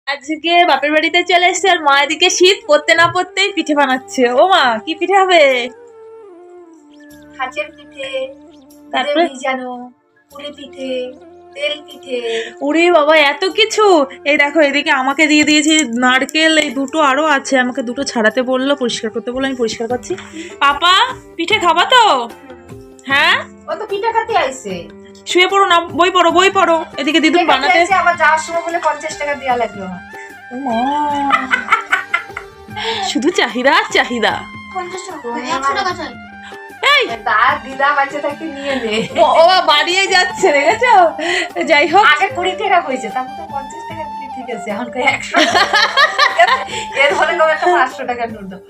আজকে বাপের বাড়িতে চলে এসেছে আর মা এদিকে শীত পড়তে না পড়তেই পিঠে বানাচ্ছে। ও মা, কি পিঠে হবে? খাঁচের পিঠে, তারপরে ভিজানো পুলি পিঠে, তেল পিঠে। উরে বাবা, এত কিছু! এই দেখো, এদিকে আমাকে দিয়ে দিয়েছি নারকেল, এই দুটো আরো আছে, আমাকে দুটো ছাড়াতে বললো, পরিষ্কার করতে বললো, আমি পরিষ্কার করছি। পাপা, পিঠে খাবা তো? হ্যাঁ, ও তো পিঠে খেতে আইছে। শুয়ে পড়ো না, বই পড়ো বই পড়ো। এদিকে দিদুন বানাতে আবার যাওয়ার সময় বলে 50 টাকা দেয়া লাগলো। শুধু চাহিদা চাহিদা। 50 টাকা চাই। এই দিদা বাচ্চা থেকে নিয়ে নে। ও বাড়িয়ে যাচ্ছে, দেখেছো? যাই হোক, আগে 20 টাকা হয়েছে, তারপর তো 50 টাকা দিলে ঠিক আছে, এখন 100 এর হলে কবে একটা 500 টাকা নোট দাও।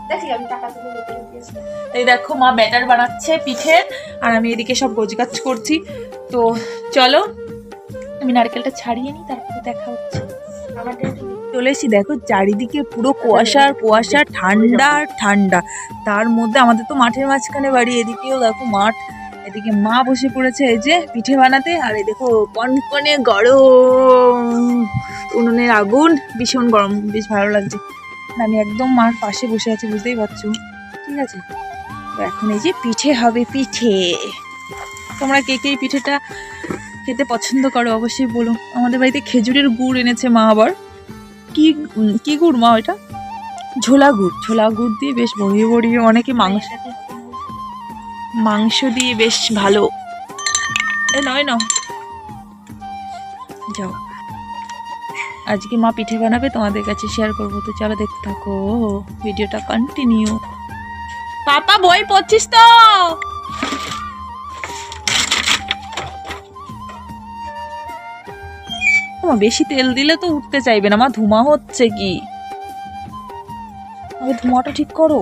দেখি আমি টাকা তুলে দিয়েছি। এই দেখো, মা ব্যাটার বানাচ্ছে পিঠে আর আমি এদিকে সব গোছগাছ করছি। তো চলো আমি নারকেলটা ছাড়িয়ে নিই, তারপরে দেখা হচ্ছে। চলে এসেছি, দেখো চারিদিকে পুরো কুয়াশার কুয়াশা, ঠান্ডা ঠান্ডা। তার মধ্যে আমাদের তো মাঠের মাঝখানে বাড়ি, এদিকেও দেখো মাঠ, এদিকে মা বসে পড়েছে এই যে পিঠে বানাতে। আর এই দেখো কনকনে গরম উনুনের আগুন, ভীষণ গরম, বেশ ভালো লাগছে। আমি একদম মার পাশে বসে আছি, বুঝতেই পারছো, ঠিক আছে? তো এখন এই যে পিঠে হবে, পিঠে। তোমরা কে কে পিঠেটা খেতে পছন্দ করো অবশ্যই বলো। আমাদের বাড়িতে খেজুরের গুড় এনেছে মা। আবার কি কি গুড় মা? ওইটা ঝোলা গুড়, ঝোলা গুড় দিয়ে বেশ ভরিয়ে ভরিয়ে, অনেকে মাংস দিয়ে বেশ ভালো। এ নয় না, যাও, আজকে মা পিঠে বানাবে, তোমাদের কাছে শেয়ার করবো। তো চলো দেখতে থাকো ভিডিওটা কন্টিনিউ। পাপা বই পড়ছিস তো? বেশি তেল দিলে তো উঠতে চাইবে না মা, ধোঁয়া হচ্ছে। কি আগে ধোঁয়াটা ঠিক করো।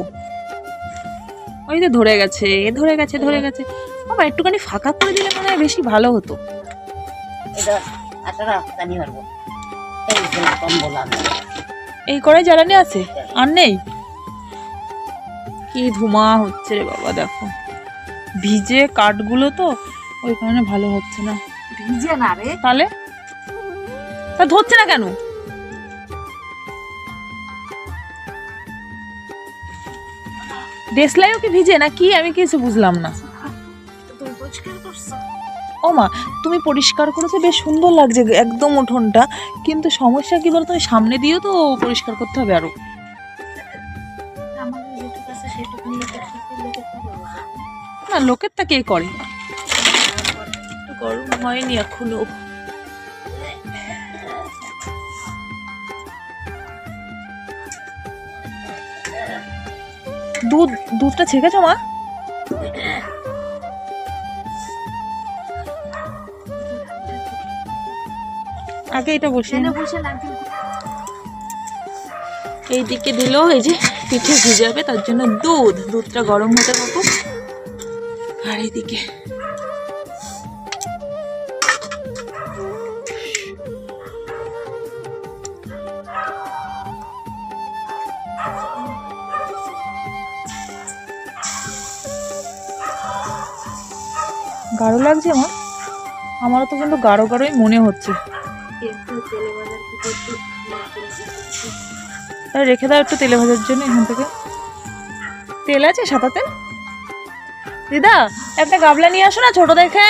ওই যে ধরে গেছে, ধরে গেছে, ধরে গেছে। বাবা একটুখানি ফাঁকা করে দিলে মনে হয় বেশি ভালো হতো। এই কড়াই জ্বালানি আছে আর নেই? কি ধোঁয়া হচ্ছে রে বাবা, দেখো ভিজে কাঠগুলো তো, ওই কারণে ভালো হচ্ছে না। ভিজে না রে, তাহলে তা ধরছে না কেন? দেশলাইও কি ভিজে না কি? আমি কিছু বুঝলাম না। ও মা, তুমি পরিষ্কার করেছো, বেশ সুন্দর লাগছে একদম উঠোনটা, কিন্তু সমস্যা কি বলতো, সামনে দিয়েও তো পরিষ্কার করতে হবে আরো। না, লোকের তা কে করে? গরম হয়নি এখনো। দুধটা ছেঁকেছো মা? আগে এটা বসে এইদিকে দিল, এই যে পিঠে ভিজাবে তার জন্য দুধটা গরম হতে থাকো। আর এইদিকে গাঢ় লাগছে মা, আমারও তো কিন্তু গাঢ় গাঢ়ই মনে হচ্ছে। রেখে দাও একটু তেলে ভাজার জন্য, এখান থেকে তেল আছে সাদা তেল। দিদা একটা গাবলা নিয়ে আসো না, ছোট দেখে।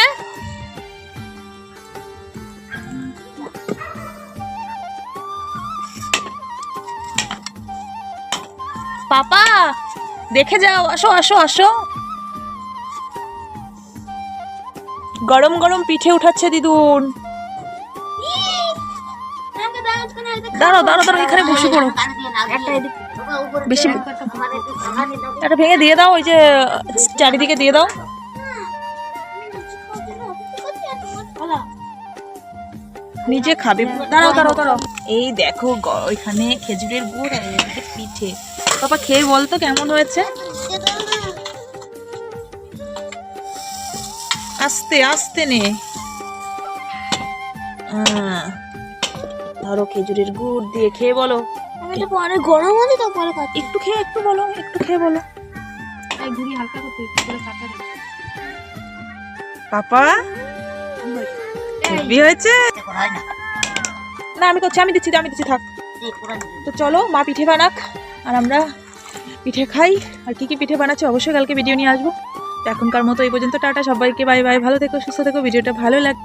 পাপা দেখে যাও, আসো আসো আসো। গরম গরম পিঠে উঠাচ্ছে দিদুন। দাঁড়াও দাঁড়াও দাঁড়াও, এখানে বসে পড়ো। বেশি একটা ভেঙে দিয়ে দাও, ওই যে চারিদিকে দিয়ে দাও। নিজে খাবে। দাঁড়াও দাঁড়াও দাঁড়াও, এই দেখো ওইখানে খেজুরের গুড় আর এদিকে পিঠে। পাপা খেয়ে বলতো কেমন হয়েছে। আস্তে আস্তে নে। ধরো খেজুরের গুড় দিয়ে খেয়ে বলো। পরে গরম হলে তো পরে একটু খেয়ে একটু বলো, একটু খেয়ে বলো। পাপা হেভি হয়েছে। না আমি করছি, আমি দিচ্ছি থাক। তো চলো মা পিঠে বানাক আর আমরা পিঠে খাই। আর কি কি পিঠে বানাচ্ছে অবশ্যই কালকে ভিডিও নিয়ে আসবো। তো এখনকার মতো এই পর্যন্ত, টাটা সবাইকে, বাই বাই, ভালো থেকো সুস্থ থেকো, ভিডিওটা ভালো লাগে